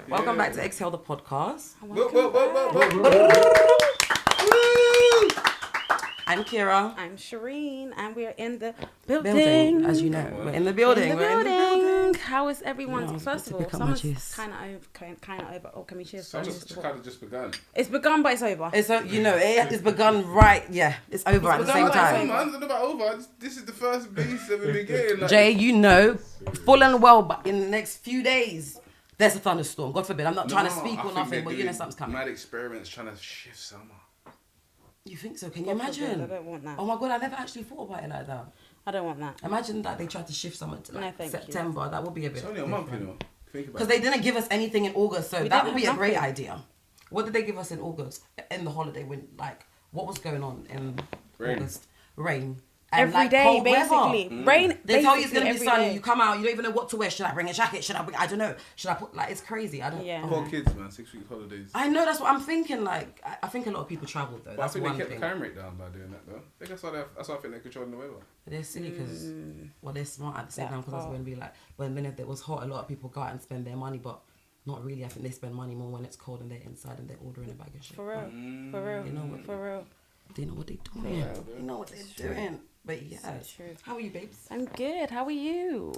Welcome back to Exhale the podcast. I'm Kira. I'm Shireen, and we're in the building. As you know, we're in the building. We're in the building. How is everyone's? First of all, summer's kind of over. Oh, can we cheers? Summer's kind of just begun. It's begun, but it's over. It's begun right. Yeah, it's over at the same time. I don't know about over. This is the first beast that we've been getting. Like, Jay, you know, full and well, but in the next few days, there's a thunderstorm. God forbid. I'm not trying to speak or nothing, but you know something's coming. Mad experiments trying to shift summer. You think so? Can you imagine? I don't want that. Oh my God, I never actually thought about it like that. I don't want that. Imagine that they tried to shift summer to September. You. That would be a bit. It's only a month, you know. Because they didn't give us anything in August, so that would be a great idea. What did they give us in August? In the holiday, what was going on in August? Rain. And every day, basically. Rain. They tell you it's gonna be sunny. You come out, you don't even know what to wear. Should I bring a jacket? I don't know. Should I put it's crazy. I don't. Yeah. Poor kids, man. 6 week holidays. I know. That's what I'm thinking. Like I think a lot of people travel though. But That's I think one they kept thing. the crime rate down by doing that though. That's why I think they're controlling the weather. They're silly because they're smart at the same time. Because that's when when if it was hot, a lot of people go out and spend their money, but not really. I think they spend money more when it's cold and they're inside and they're ordering a bag of shit. For real. You know what? For real. They know what they're doing. You know what they're doing. But yeah, so how are you, babes? I'm good. How are you?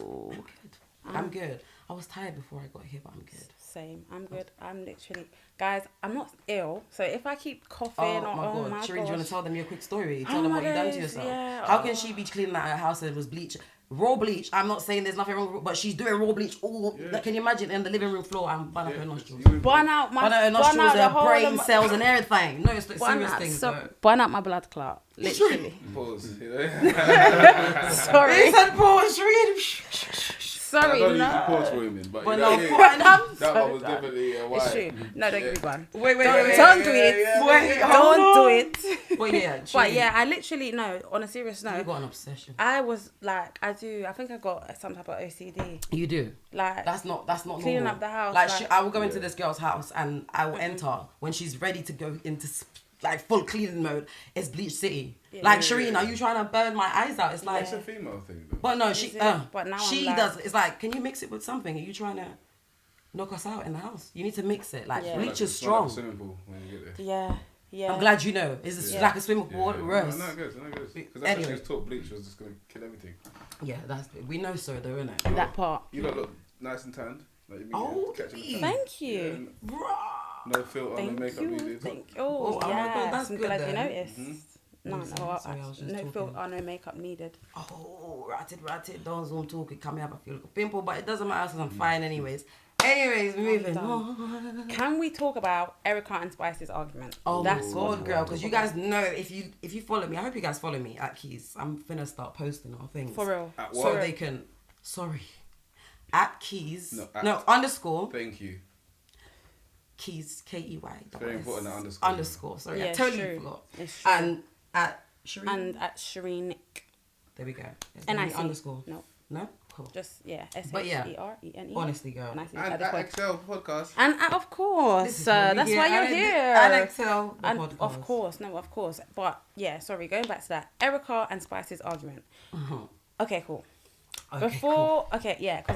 I'm good. I was tired before I got here, but I'm good. Same. I'm good. I'm literally, guys. I'm not ill, so if I keep coughing, oh my God, Shireen, do you want to tell them your quick story? Tell them what you done to yourself. Yeah. How can she be cleaning out her house and it was bleach? Raw bleach. I'm not saying there's nothing wrong, but she's doing raw bleach all. Like, can you imagine in the living room floor? I'm burn up her nostrils. Burn out her nostrils, her brain cells and everything. No, it's like serious things. Burn out my blood clot. Literally. Pause. Sorry. He said pause. Shireen. Sorry, I don't no. use pause for women, but But you know, that one was definitely a It's white. true. No, don't give me one. Wait. Don't do it. Don't do it. But yeah, But yeah, I literally, no, on a serious note. You got an obsession. I was like, I think I got some type of OCD. You do. Like, That's not cleaning normal. up the house. Like I will go into this girl's house and I will enter when she's ready to go into like full cleaning mode. It's Bleach City. Shireen, are you trying to burn my eyes out? It's like It's a female thing though. But no, But now she I'm like, does. It's like, can you mix it with something? Are you trying to knock us out in the house? You need to mix it. Like bleach is strong. Like a swimming pool when you get there. Yeah. I'm glad you know. It's like a swimming pool or worse. No, good. Because that's Anyway. she thought bleach was just gonna kill everything. Yeah, we know so though, innit? That part. You look nice and tanned. Like, Thank you. No filter, no makeup needed. Oh, my yeah. God, that's I'm good glad you then. noticed. No, Sorry, I was just no talking. filter, no makeup needed. Oh, ratted, don't zoom talk. It can have a feel like a pimple, but it doesn't matter because I'm fine anyways. Moving on. Can we talk about Erica and Spice's argument? Oh, that's God, girl, because you guys know if you follow me, I hope you guys follow me at Keys. I'm finna start posting our things. For real. At So what? they can, at Keys, No, underscore, Thank you. Keys, Key. Very important, the underscore. Underscore, sorry, Yeah, I totally true. forgot. It's true. And at Shireen. And at Shireen. There we go. NIC. Underscore. No? Cool. Just, But yeah, SHERENE. honestly, girl. And And at Excel podcast. And of course, This is what we that's hear. why you're And here. And Excel, the And podcast. of course. But yeah, sorry, going back to that. Erica and Spice's argument. Okay, cool. Because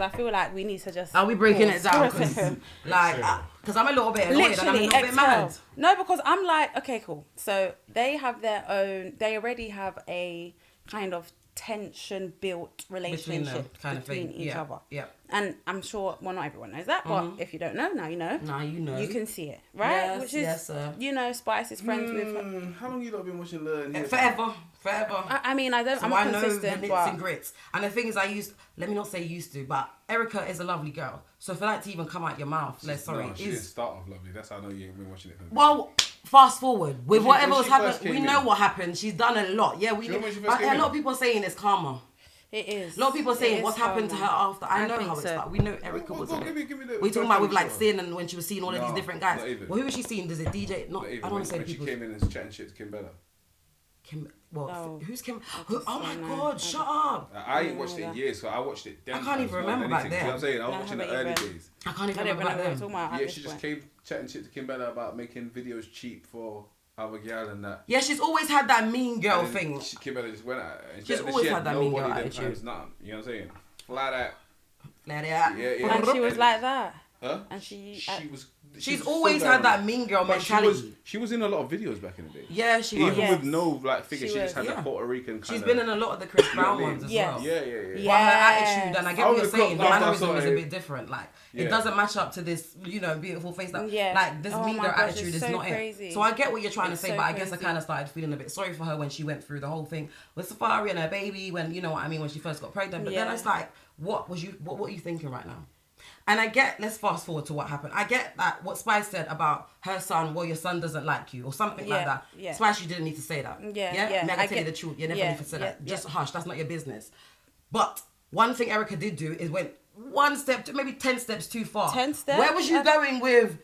I feel like we need to just... Are we breaking it down? Because I'm a little bit annoyed and I'm a little bit mad. No, because I'm like, okay, cool. So they have their own... They already have a kind of tension-built relationship between each other. Yeah. And I'm sure, well, not everyone knows that, but if you don't know, now you know. Now you know. You can see it, right? Yes, Which is, yes, sir. you know, Spice is friends with... How long you lot been watching Learn? Forever. I mean, I'm I know consistent, the nits and grits. And the thing is, let me not say used to, but Erica is a lovely girl. So for that to even come out your mouth, She didn't start off lovely. That's how I know you ain't been watching it. Well, fast forward with whatever was first happening, we came know in? what happened. She's done a lot. Yeah, we Do you know. remember when she first But came a in? lot of people are saying it's karma. It is. A lot of people are saying It what's is happened to her karma. after. I know think how it so. started. We know Erica was on it. Give me the We're talking about with like first Sin and when she was seeing all of these No, different guys. not even. Well, who was she seeing? Does it DJ? Not. Not I even don't want to say when she people. came in and chatting shit to Kim Bella. Kim. Well, Oh. who's Kim? just Oh my don't know. God! Shut up! I ain't watched it in years, so I watched it then. I can't even remember back You know what I'm then. saying? I was No, I watching the haven't early even. days. I can't even I don't remember even know what we're back talking then. about. Yeah, she just came chatting shit to Kim Bella about making videos cheap for other gal and that. Yeah, she's always had that mean girl And then thing. Kim Bella just went at her. And She's she always had had that mean nobody girl them attitude. times, nothing. You know what I'm saying? Flat out. Let it out. Yeah. And she was like that. And she was. She's always had that mean girl mentality. She was in a lot of videos back in the day. Yeah, she was. Even with no like figure, she just had yeah. that Puerto Rican kind She's been in a lot of the Chris Brown ones as well. Yeah. But her attitude, and I get what you're saying, the mannerism is a bit different. Like, it doesn't match up to this, beautiful face. Like this mean girl attitude is not it. So I get what you're trying to say, but I guess I kind of started feeling a bit sorry for her when she went through the whole thing with Safari and her baby, when, you know what I mean, when she first got pregnant. But then it's like, what are you thinking right now? And I get, let's fast forward to what happened. I get that what Spice said about her son, well, your son doesn't like you, or something like that. Yeah. Spice, you didn't need to say that. Yeah. I tell you the truth. You never need to say that. Just hush. That's not your business. But one thing Erica did do is went one step, maybe 10 steps too far. 10 steps? Where was you going with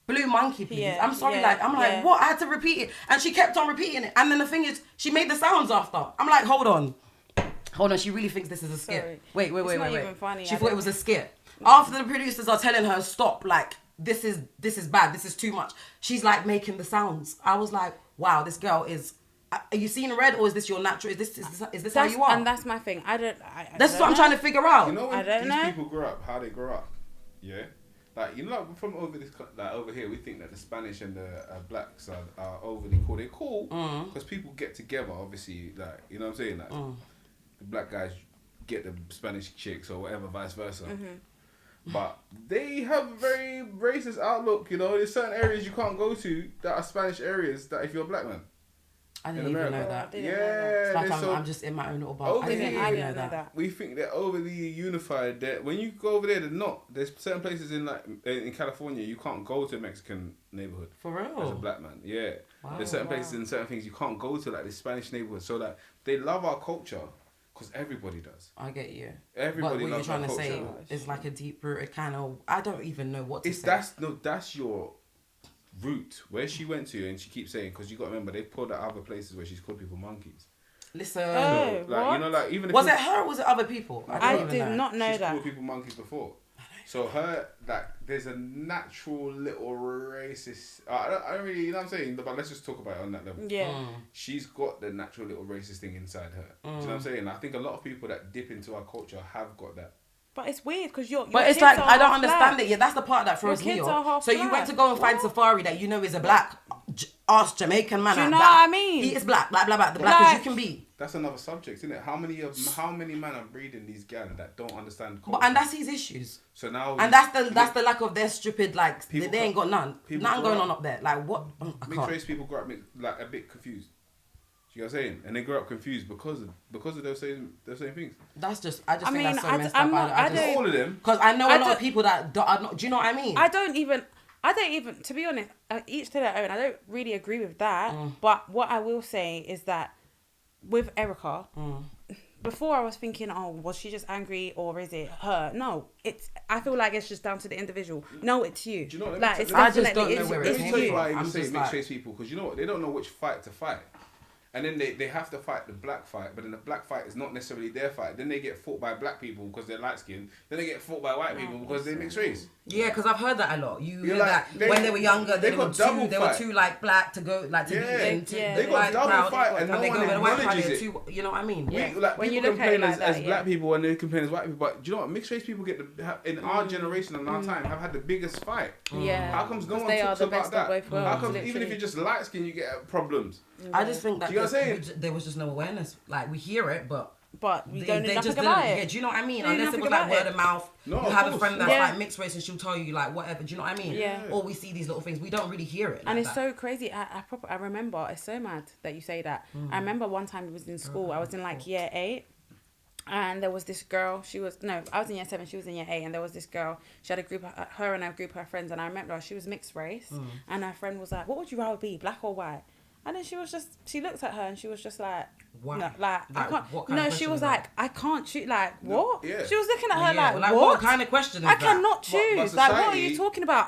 Blue Monkey, please? Yeah, I'm sorry, I'm like, what? I had to repeat it. And she kept on repeating it. And then the thing is, she made the sounds after. I'm like, hold on. She really thinks this is a skit. Sorry. Wait. Even funny. She thought it was a skit. After the producers are telling her, stop, like, this is bad, this is too much, she's like making the sounds. I was like, wow, this girl is, are you seeing red, or is this your natural, is this how you are? And that's my thing. That's what I'm trying to figure out. You know when these people grow up, how they grow up, yeah? Like, like from over here, we think that the Spanish and the blacks are overly cool. They're cool because people get together, obviously, like, you know what I'm saying? Like, the black guys get the Spanish chicks or whatever, vice versa. But they have a very racist outlook, There's certain areas you can't go to that are Spanish areas that if you're a black man. I didn't even know that. Yeah. It's like I'm just in my own little bubble. I didn't know that. We think they're overly unified. When you go over there, they're not. There's certain places in California you can't go to a Mexican neighborhood. For real? As a black man, yeah. There's certain places and certain things you can't go to, like the Spanish neighborhood. So like they love our culture. Because everybody does. I get you. Everybody loves our culture. What you're trying to say is like a deep-rooted kind of... I don't even know what to say. That's your root. Where she went to, and she keeps saying, because you got to remember, they've pulled out other places where she's called people monkeys. Listen. Oh, so, like, even if was it her or was it other people? I did not know she's that. Called people monkeys before. So there's a natural little racist... I don't really, you know what I'm saying? But let's just talk about it on that level. Yeah. She's got the natural little racist thing inside her. Do you know what I'm saying? I think a lot of people that dip into our culture have got that. But it's weird because you're. But it's like, I don't understand it. Yeah, that's the part that throws me off. So you went to go and find Safari that you know is a black ass Jamaican man. Do you know what I mean? He is black, blah blah blah. The black as you can be. That's another subject, isn't it? How many men are breeding these guys that don't understand culture? But, and that's his issues. So now, and that's the lack of their stupid, like, they ain't got nothing going on up there. Like what? Mixed race people grow up like a bit confused. You know what I'm saying? And they grow up confused because of those same things. I just think that's so messed up. I don't all of them. Because I know a lot of people that are not. Do you know what I mean? I don't even. To be honest, each to their own. I don't really agree with that. But what I will say is that with Erica, before I was thinking, oh, was she just angry or is it her? No, I feel like it's just down to the individual. No, it's you. Do you know what? Like, I just don't know where it's you. Let me tell you why I even say mixed race people, because you know what? They don't know which fight to fight. And then they have to fight the black fight, but then the black fight is not necessarily their fight. Then they get fought by black people because they're light skinned. Then they get fought by white people because they're mixed race. Yeah, because I've heard that a lot. You hear that when they were younger, they were too like black to go like to be into they got double fight and no one acknowledges it. You know what I mean? Yeah. Like, when you complain as black people and they complain as white people, but do you know what? Mixed race people in our generation and our time have had the biggest fight. Yeah. How comes no one talks about that? How come even if you're just light skinned, you get problems? I just think that you know what I'm saying? There was just no awareness. Like we hear it, but we don't know nothing about it. Yeah, do you know what I mean? Unless it was like word of mouth. You have a friend that's like mixed race and she'll tell you like whatever. Do you know what I mean? Yeah. Or we see these little things. We don't really hear it. And it's so crazy. I remember. It's so mad that you say that. I remember one time I was in school. I was in like year 8. And there was this girl, I was in year 7, she was in year 8, and there was this girl, she had a group, her and a group of her friends, and I remember she was mixed race, and her friend was like, what would you rather be, black or white? And then she looked at her and she was just like, wow. No, like I can't. No, she was like, I can't choose. Like what? Yeah. She was looking at her like, what kind of question is I that? cannot choose. But like, what are you talking about?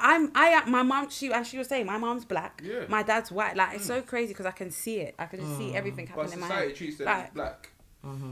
My mom. She was saying, my mom's black. Yeah. My dad's white. Like it's so crazy because I can see it. I can see everything happening in my head. But society treats them as black.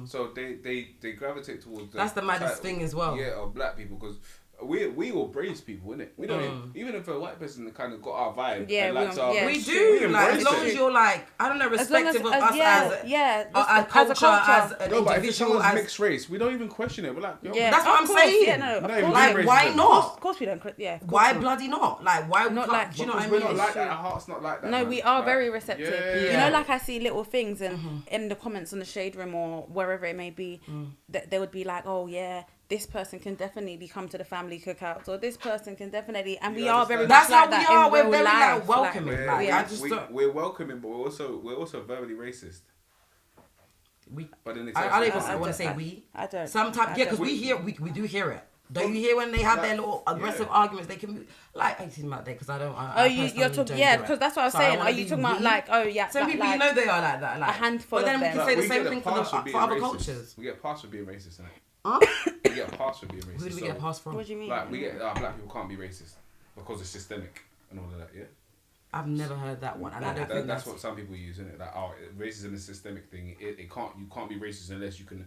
So they gravitate towards that's the maddest thing as well. Yeah, of black people because we all praise people, innit? We don't even if a white person kind of got our vibe. Yeah, and likes our we do. Like, as long as you're like, I don't know, respectful of us as a culture, as an individual. But if someone's mixed race, we don't even question it. We're like, that's what I'm saying. Yeah, no, like, why not? Of course we don't. Yeah. Why bloody not? Like, why not like? Do you know what I mean? mean? We're not like that. Our heart's not like that. No, we are very receptive. Yeah. You know, like I see little things and in the comments on the Shade Room or wherever it may be, that they would be like, oh yeah, this person can definitely come to the family cookouts, or this person can definitely, and we are very much like that. That's how we are. We're very like welcoming. We're welcoming, but we're also verbally racist. But then I don't want to say we. I don't. Sometimes, because we do hear it. Don't you hear when they have their little aggressive arguments? They can like I think about that because I don't. You're talking because that's what I was saying. Are you talking about like some people you know they are like that, like a handful of them. But then we can say the same thing for other cultures. We get passed for being racist, innit? Huh? We get passed for being racist. Who do we get passed from? What do you mean? Like we get black people can't be racist because it's systemic and all of that. Yeah. I've never heard that one, and I don't think that's what some people use, isn't it? Like, racism is a systemic thing. You can't be racist unless you can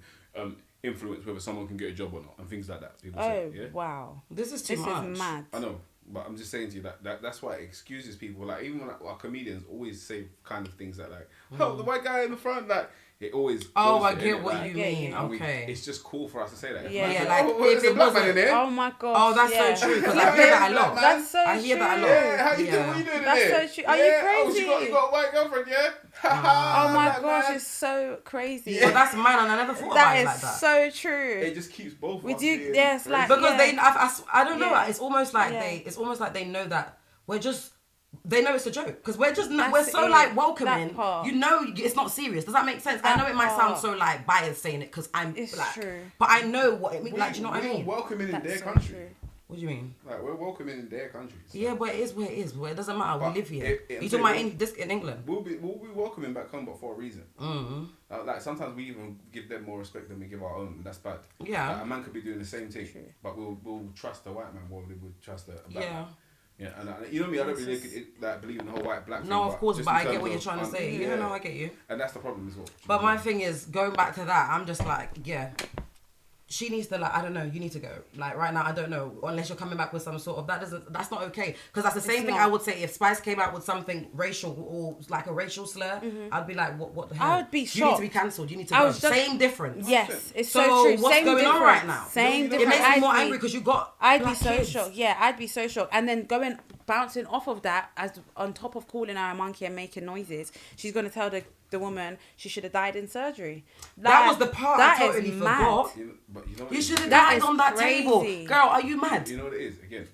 influence whether someone can get a job or not, and things like that. People say, yeah? Wow, this is mad. I know, but I'm just saying to you that's why it excuses people. Like even when our comedians always say kind of things that like, oh, the white guy in the front, like. It always. Oh, I get what you mean. Okay. It's just cool for us to say that. Like if it wasn't in there. Oh my god. Oh, that's so true. Because I hear that a lot. That's so true. I hear that a lot. Yeah, how you doing? What you doing in there? That's so true. Are you crazy? Oh, you got a white girlfriend, yeah? Oh my gosh, it's so crazy. Yeah, that's mad, and I never thought about it like that. That is so true. It just keeps both. We do, yes, like because I don't know. It's almost like they know that we're just. They know it's a joke because we're so like welcoming. You know, it's not serious. Does that make sense? I know it might sound so like biased saying it because I'm black, but I know what it means. Like, do you know what I mean? We're welcoming in their country. True. What do you mean? Like we're welcoming in their countries. Yeah, but it is where it is. Where it doesn't matter. We live here. You talking about in England? We'll be welcoming back home, but for a reason. Mm-hmm. Like sometimes we even give them more respect than we give our own. And that's bad. Yeah. Like, a man could be doing the same thing, but we'll trust a white man more than we would trust a black man. Yeah, and you know me, I don't really believe in the whole white black thing. No, of course, but I get what you're trying to say. Yeah, no, I get you. And that's the problem as well. But my thing is, going back to that, I'm just like, she needs to, like, I don't know, you need to go. Like, right now, I don't know, unless you're coming back with some sort of, that's not okay. Because that's the same thing I would say if Spice came out with something racial or like a racial slur, I'd be like, what the hell? I would be shocked. You need to be cancelled, you need to go. Same difference. Yes, it's so true. What's same going difference. on right now? Same difference. It makes me more angry because you got I'd be so kids. shocked. Yeah, I'd be so shocked. And then bouncing off of that, as on top of calling her a monkey and making noises, she's going to tell the woman she should have died in surgery. That was the part I totally forgot. You should have died on that table. Girl, are you mad? You know what it is? Again.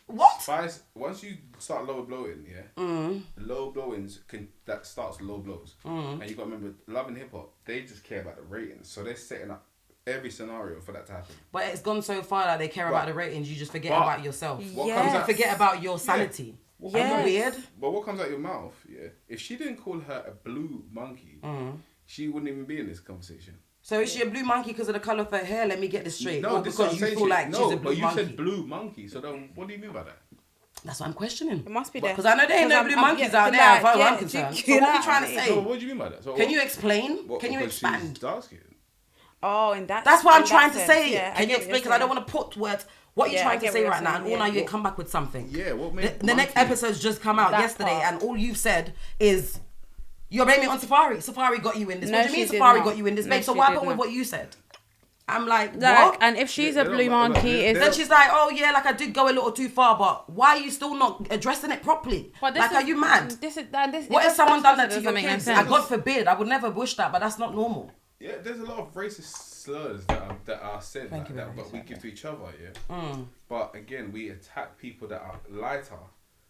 What? Spice, once you start lower blowing, the low blowings that starts low blows. And you got to remember, Love and Hip Hop, they just care about the ratings. So they're setting up every scenario for that to happen. But it's gone so far that they care about the ratings, you just forget about yourself. Yes. Forget about your sanity. Yes. Weird. But what comes out your mouth, if she didn't call her a blue monkey, she wouldn't even be in this conversation. So is she a blue monkey because of the colour of her hair? Let me get this straight. No, because you feel like she's a blue monkey. but you said blue monkey, so then what do you mean by that? That's what I'm questioning. It must be there. Because I know there ain't no blue monkeys out there as far as I'm concerned. So what are you trying to say? So what do you mean by that? So can you explain? Can you expand? She's dark skinned. Oh, and that's what I'm trying to say. Can you explain? Because I don't want to put words. What are you trying to say right now? And all now you come back with something. Yeah, what made the next episode's just come out yesterday, and all you've said is you're blaming it on Safari. Safari got you in this. What do you mean Safari got you in this? Babe, so what happened with what you said? I'm like, what? And if she's a blue monkey, then she's like, oh yeah, like I did go a little too far, but why are you still not addressing it properly? Like, are you mad? What if someone done that to your kids? God forbid, I would never wish that, but that's not normal. Yeah, there's a lot of racist slurs that are said but we give to each other, But again, we attack people that are lighter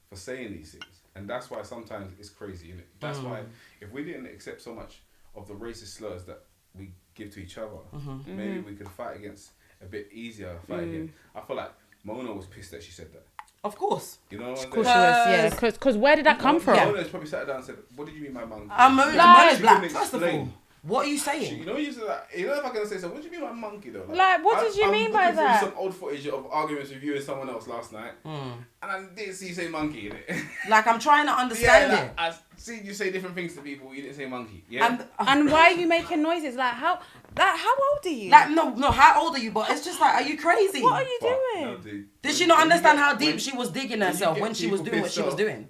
for saying these things, and that's why sometimes it's crazy, innit? That's why if we didn't accept so much of the racist slurs that we give to each other, maybe we could fight against a bit easier. Again. I feel like Mona was pissed that she said that. Of course. You know what I'm saying? Because where did that come from? Mona's probably sat down and said, what did you mean by monkey? Mona's black, first of all. What are you saying? You know if I'm going to say something, what do you mean by monkey though? Like what did you mean by that? I some old footage of arguments with you and someone else last night, and I didn't see you say monkey in it. Like I'm trying to understand it. I see you say different things to people, you didn't say monkey. Yeah. And why are you making noises? Like how? Like, how old are you? Like, no, how old are you? But it's just like, are you crazy? What are you doing? No, Did she not understand how deep she was digging herself when she was doing what she was doing?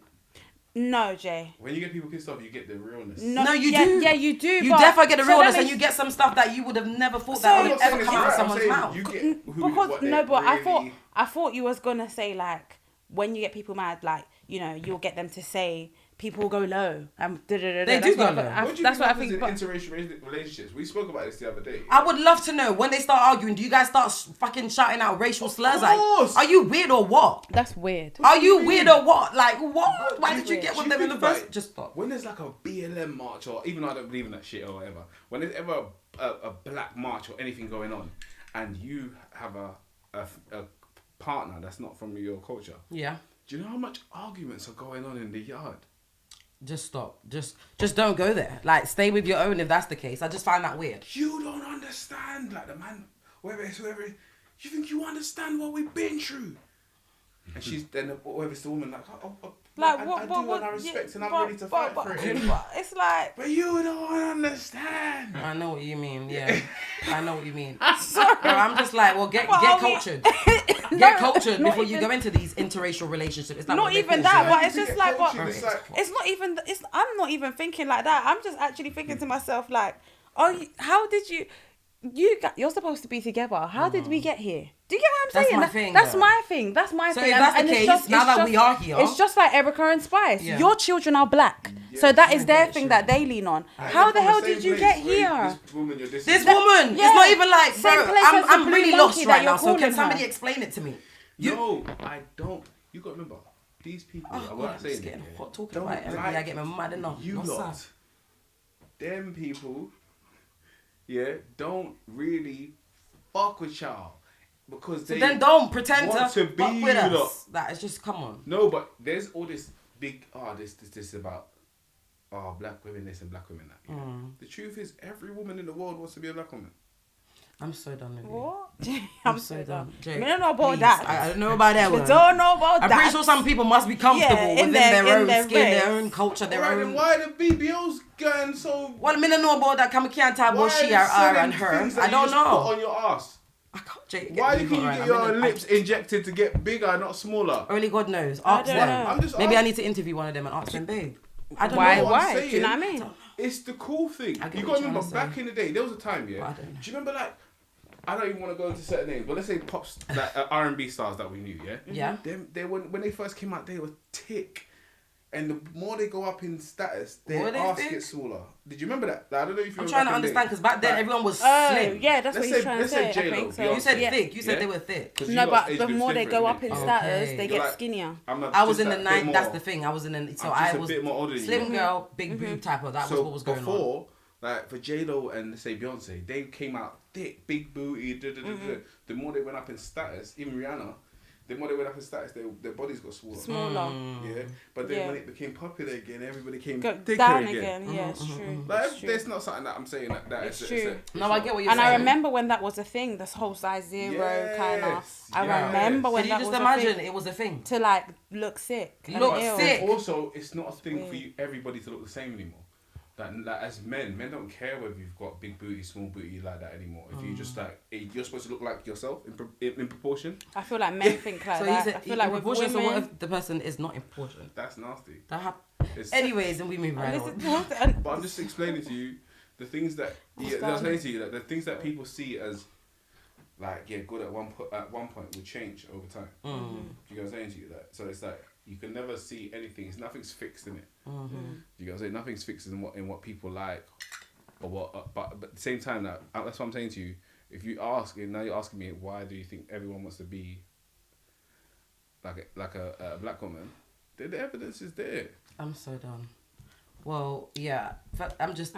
No, Jay. When you get people pissed off, you get the realness. No, you do. Yeah, you do. You definitely get the realness, and you get some stuff that you would have never thought that would ever come out of someone's mouth. You get I thought you was gonna say like when you get people mad, like you'll get them to say people will go low. They do go low. That's what I think. Interracial relationships. We spoke about this the other day. I would love to know when they start arguing. Do you guys start fucking shouting out racial slurs? Like, are you weird or what? That's weird. Are you weird or what? Like what? Why did you get with them in the first? Just stop. When there's like a BLM march, or even though I don't believe in that shit or whatever, when there's ever a black march or anything going on, and you have a partner that's not from your culture. Yeah. Do you know how much arguments are going on in the yard? Just stop. Just don't go there. Like, stay with your own if that's the case. I just find that weird. You don't understand. Like, the man, whoever you think you understand what we've been through? And she's then, whoever it's the woman, like, I respect and I'm ready to fight for it. It's like... But you don't understand. I know what you mean, yeah. I know what you mean. I'm just like, well, get cultured. Get cultured before you go into these interracial relationships. It's not even that, but it's just like, what? It's not even... I'm not even thinking like that. I'm just actually thinking to myself, like, how did you... You're supposed to be together. How did we get here? Do you get what I'm saying? That's my thing. That's my thing. So if that's the case, now that we are here... It's just like Erica and Spice. Yeah. Your children are black. Yeah, so that is their thing that they lean on. How the hell did you get here? This woman! It's not even like, bro, I'm really lost right now. So can somebody explain it to me? No, I don't. You got to remember, these people... I'm just getting hot talking about it. Everybody, I get me mad enough. You lot. Them people... Yeah, don't really fuck with y'all because they then don't pretend to be fuck with us. That is just, come on. No, but there's all this big this about black women this and black women that. Yeah. The truth is, every woman in the world wants to be a black woman. I'm so done with you. What? I'm so done. Jay, I don't know about that. I don't know about that one. I don't know about that. I'm pretty sure some people must be comfortable within their own skin, their own culture, their own... Then why the BBOs going so... Well, I don't know about that. I can't talk about she or and her. I don't know. Put on your ass. I can't, Jay, why can you get your lips injected to get bigger, not smaller? Only God knows. Ask them. Maybe I need to interview one of them and ask them, babe. I don't know what I'm saying. Do you know what I mean? It's the cool thing. You got to remember, back in the day, there was a time, yeah? Do you remember, like... I don't even want to go into certain names, but let's say pops, like R&B stars that we knew, yeah? Yeah. They when they first came out, they were thick. And the more they go up in status, their ass gets smaller. Did you remember that? Like, I don't know if you. I'm trying to understand because back then everyone was slim. Yeah, that's what he's trying to say. J-Lo, I think so. You said thick. You said they were thick. No, but the more they go up in status, they get skinnier. I was in the 90s. That's the thing. I was in the... So I was a bit more older than slim girl, big boob type of... That was what was going on. Before, like for J-Lo and say Beyonce, they came out thick, big booty. The more they went up in status, even Rihanna, the more they went up in status, their bodies got smaller. Yeah, but then when it became popular again, everybody came thicker down again. Yeah, it's true. Like there's not something that I'm saying that it's true. No, I get what you're saying. And I remember when that was a thing, this whole size zero kind of. I remember when that was a thing. Can you just imagine it was a thing? To like look sick. Look sick. Also, it's not a thing for everybody to look the same anymore. Like as men don't care whether you've got big booty, small booty like that anymore. If you just like, you're supposed to look like yourself in proportion. I feel like men think like that. I feel like with women... So what if the person is not in proportion? That's nasty. Anyways, and we move right on. But I'm just explaining to you the things that I'm saying to you that the things that people see as like good at one point will change over time. You know what I'm saying to you? That so it's like you can never see anything. Nothing's fixed in it. You know what I'm saying? Nothing's fixed in what people like or what. But at the same time, that's what I'm saying to you. If you ask, and now you're asking me, why do you think everyone wants to be like a black woman? The evidence is there. I'm so done. Well, yeah, I'm just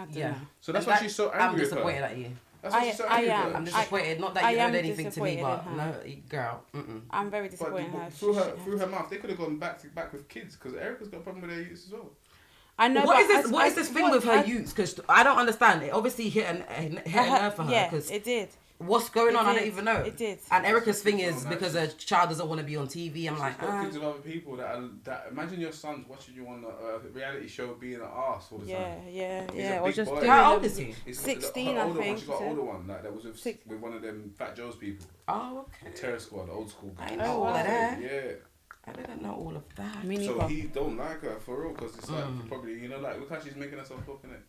So that's why she's so angry. I'm disappointed at you. I am. I'm disappointed. Not that you heard anything to me, but no, girl. I'm very disappointed in her. Through her mouth, they could have gone back to back with kids because Erica's got a problem with their youths as well. I know. What is this thing with her youths? Because I don't understand. It obviously hit a nerve for her. Yeah, it did. What's going on? I don't even know. It did. And Erica's thing is because a child doesn't want to be on TV. I'm like, kids of other people that imagine your son's watching you on a reality show being an arse all the time. Yeah. Or just how old is he? 16, I think. She's got an older one that was with one of them Fat Joe's people. Oh, okay. The Terror Squad, the old school guy. I know all of that. Yeah. I didn't know all of that. So he don't like her for real because it's like probably like look how she's making herself look in it.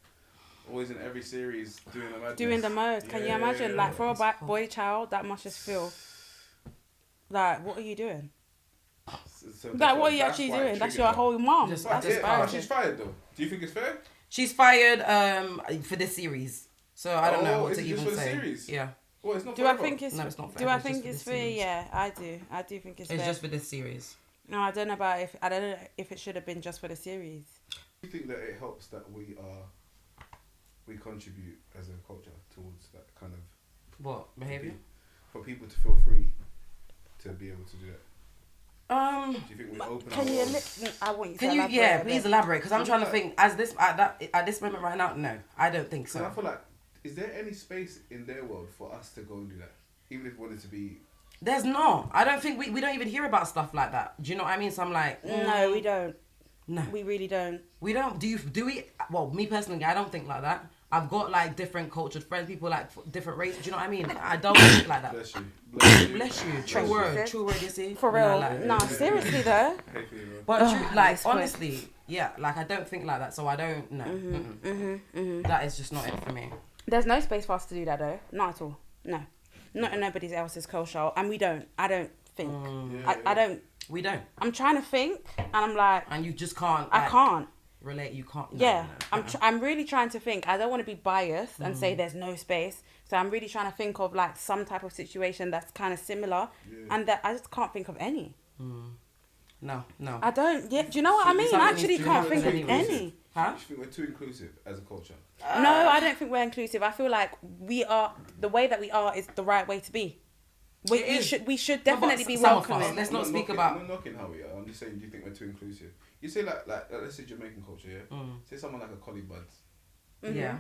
Always in every series doing the madness. Doing the most. Can you imagine? Like for a boy child, that must just feel like, what are you doing? So like, what are you actually doing? That's your whole mom. That's she's fired though. Do you think it's fair? She's fired for this series. So I don't know what to even say. Series? Yeah. Well, it's not do I think it's no, it's not fair. Do I think it's fair? Yeah, I do. I do think it's fair. It's just for this series. No, I don't know if it should have been just for the series. Do you think that it helps that we contribute as a culture towards that kind of what behavior for people to feel free to be able to do that? Do you think we open? Please elaborate because I'm trying to think at this moment right now. No, I don't think so. I feel like, is there any space in their world for us to go and do that, even if we wanted to be? There's not. I don't think we don't even hear about stuff like that. Do you know what I mean? So I'm like, no, we don't. No, we really don't. We don't. Do we? Well, me personally, I don't think like that. I've got like different cultured friends, people like different races. Do you know what I mean? I don't think like that. Bless you. Bless you. True word. You see. For real. No, seriously though. But honestly, yeah, like I don't think like that. So I don't know. That is just not it for me. There's no space for us to do that though. Not at all. No. Not in nobody else's culture, and we don't. I don't think. I don't. We don't. I'm trying to think, and I'm like. And you just can't. I can't. Relate. You can't. No. I'm really trying to think. I don't want to be biased and say there's no space. So I'm really trying to think of like some type of situation that's kind of similar, and that I just can't think of any. No. I don't. Yeah. Do you know what I mean? I actually can't think of any. Huh? Do you think we're too inclusive as a culture? No, I don't think we're inclusive. I feel like we are. The way that we are is the right way to be. We should definitely be welcoming. Let's not speak about. I'm not knocking how we are. I'm just saying, do you think we're too inclusive? You say like let's say Jamaican culture, yeah. Say someone like a Collie Buds. Yeah.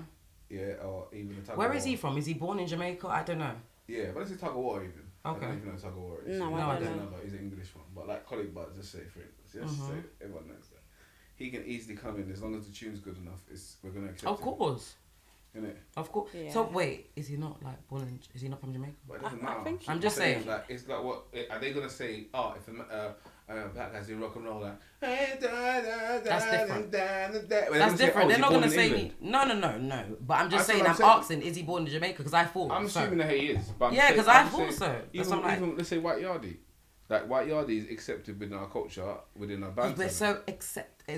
Yeah, or even a Tug of Where War. is he from? Is he born in Jamaica? I don't know. Yeah, but it's a Tug of War even. Okay. I don't even know what Tug of War is. No, I don't know. But he's an English one. But like Collie Buds, just say for instance, say everyone knows that. He can easily come in as long as the tune's good enough. We're gonna accept. Of course. Innit? Of course. Yeah. So wait, is he not like born in? Is he not from Jamaica? But it doesn't matter. I'm just saying. Like it's like what are they gonna say? Oh, if a black guy's in rock and roll, like that's different. That's different. They're not gonna say no. But I'm just saying. I'm asking, is he born in Jamaica? Because I thought. I'm assuming that he is. But yeah, because I thought so. Even let's say White Yardie. Like White Yardie is accepted within our culture, within our band. We're so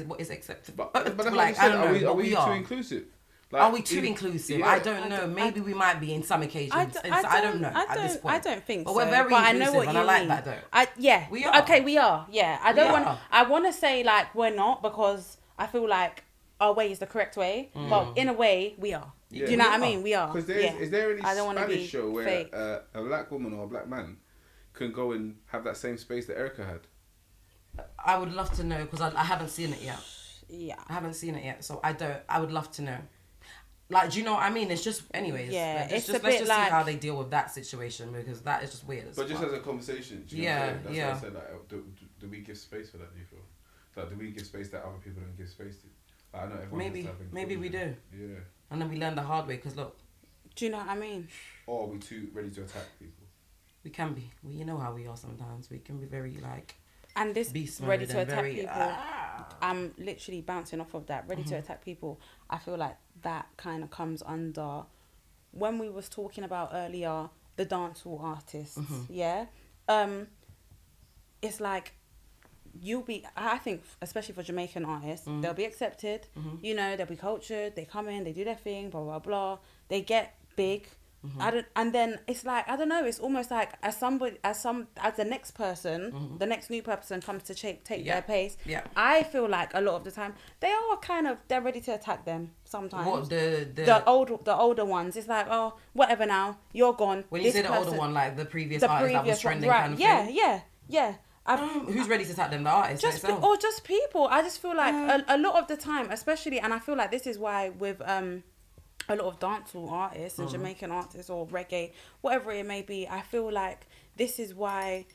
what is accepted? But that's like, I don't know. Are we too inclusive? Like, are we too inclusive? Yeah. I don't know. Maybe we might be in some occasions. I don't know at this point. I don't think so. But we're very inclusive, I know what and I like that though. We are. Okay, we are. Yeah. I want to say like we're not because I feel like our way is the correct way. But in a way, we are. Yeah, do you know what I mean? We are. Because is there any Spanish show where a black woman or a black man can go and have that same space that Erica had? I would love to know because I haven't seen it yet. Yeah. I haven't seen it yet, so I would love to know. Like, do you know what I mean? It's just, anyways. Yeah, like, let's just see how they deal with that situation because that is just weird. But just as a conversation, do you know what I'm saying? That's why I said, like, do we give space for that? Do you feel like do we give space that other people don't give space to? Like, I know everyone. Maybe we do. Yeah. And then we learn the hard way because look. Do you know what I mean? Or are we too ready to attack people? We can be. You know how we are sometimes. We can be very like. And this ready to attack people, I'm literally bouncing off of that. Ready to attack people. I feel like that kind of comes under when we was talking about earlier the dancehall artists. Yeah, it's like you'll be. I think especially for Jamaican artists, they'll be accepted. You know, they'll be cultured. They come in, they do their thing, blah blah blah. They get big. And then it's like I don't know. It's almost like as the next person, the next new person comes to take their pace. Yeah. I feel like a lot of the time they're ready to attack them. Sometimes what the older ones. It's like whatever now you're gone. When you say the older one, like the previous artist that was trending kind of thing. Yeah. Who's ready to attack them? The artist or just people. I just feel like a lot of the time, especially, and I feel like this is why with a lot of dancehall artists and Jamaican artists or reggae, whatever it may be, I feel like this is why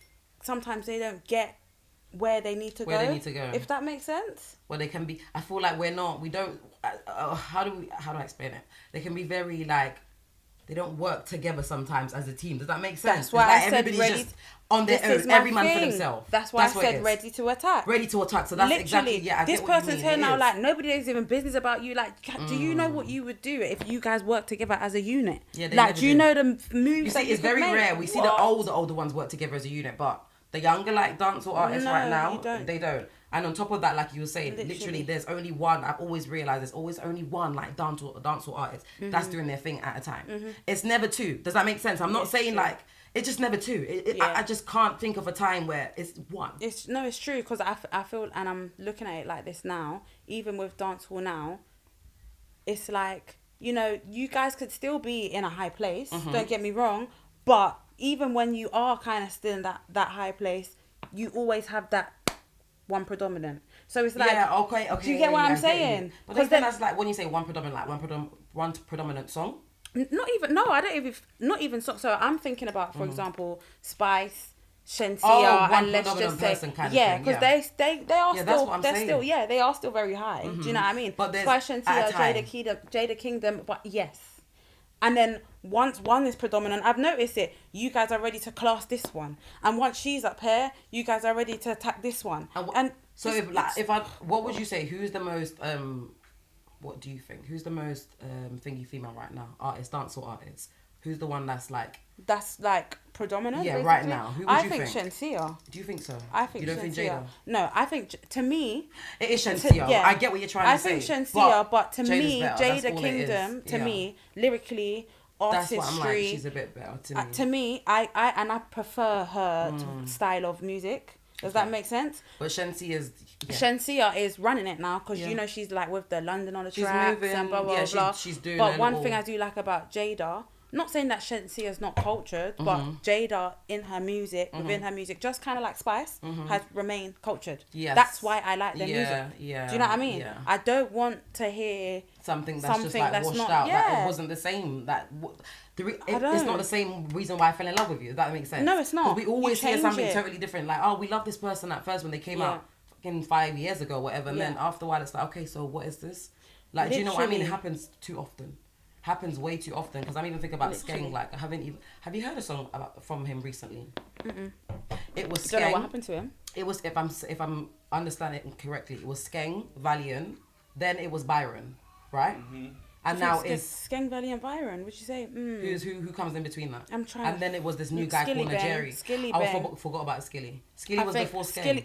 sometimes they don't get where they need to go. If that makes sense. Well, they can be. I feel like we don't. How do I explain it? They can be very like. They don't work together sometimes as a team. Does that make sense? That's why like I said ready. Just on their own, every man for themselves. That's why I said ready to attack. Ready to attack. So that's literally, exactly, I this get what person's you mean. here now, like, nobody is even business about you. Like, do you know what you would do if you guys work together as a unit? Yeah, like, do you know the moves you that see, it's very rare. We see the older ones work together as a unit, but the younger, like, dancehall artists right now, they don't. And on top of that, like you were saying, literally there's only one. I've always realised there's always only one like dancehall artist that's doing their thing at a time. It's never two. Does that make sense? I'm not saying like it's just never two. I just can't think of a time where it's one. It's true, because I feel, and I'm looking at it like this now, even with dancehall now, it's like, you know, you guys could still be in a high place, don't get me wrong, but even when you are kind of still in that high place, you always have that one predominant. So it's like, okay. Do you get what I'm saying? But then that's like when you say one predominant, like one predominant song. Not even so I'm thinking about, for example, Spice, Shensia, and let's just say because they are still very high. Do you know what I mean? But Spice, Shensia, Jada Kingdom, but yes. And then once one is predominant, I've noticed it. You guys are ready to class this one, and once she's up here, you guys are ready to attack this one. And so what would you say? Who's the most? What do you think? Who's the most thingy female right now? Dancehall artists. Who's the one that's like predominant? Yeah, basically? Right now. Who would you think? Shensia. Do you think so? I think you don't Shensia. think Jada? No, I think to me it is Shensia. I get what you're trying to say. I think Shensia, but to me, Jada Kingdom, to me, lyrically, artistry. That's what I'm like. She's a bit better to me. To me, I prefer her style of music. Does that make sense? But Shensia is running it now, because you know she's like with the London on the tracks and blah blah blah. She's doing. But one thing I do like about Jada, not saying that Shensia is not cultured, but Jada in her music, within her music, just kind of like Spice, has remained cultured. Yes. That's why I like their music. Yeah. Do you know what I mean? Yeah. I don't want to hear something that's just like washed out. Yeah. Like it wasn't the same. It's not the same reason why I fell in love with you. Does that make sense? No, it's not. Because we always hear something totally different. Like, oh, we love this person at first when they came out fucking 5 years ago, whatever. And then after a while, it's like, okay, so what is this? Like, do you know what I mean? It happens too often. Happens way too often, because I'm even thinking about Skeng. Like, have you heard a song from him recently? It was Skeng. Don't know what happened to him. It was, if I'm understanding it correctly, it was Skeng, Valiant, then it was Byron, right? And now it's Skeng, Valiant, Byron. What'd you say? Who comes in between that? I'm trying. And then it was this new guy called Jerry. I forgot about Skilly. Skilly was before Skeng.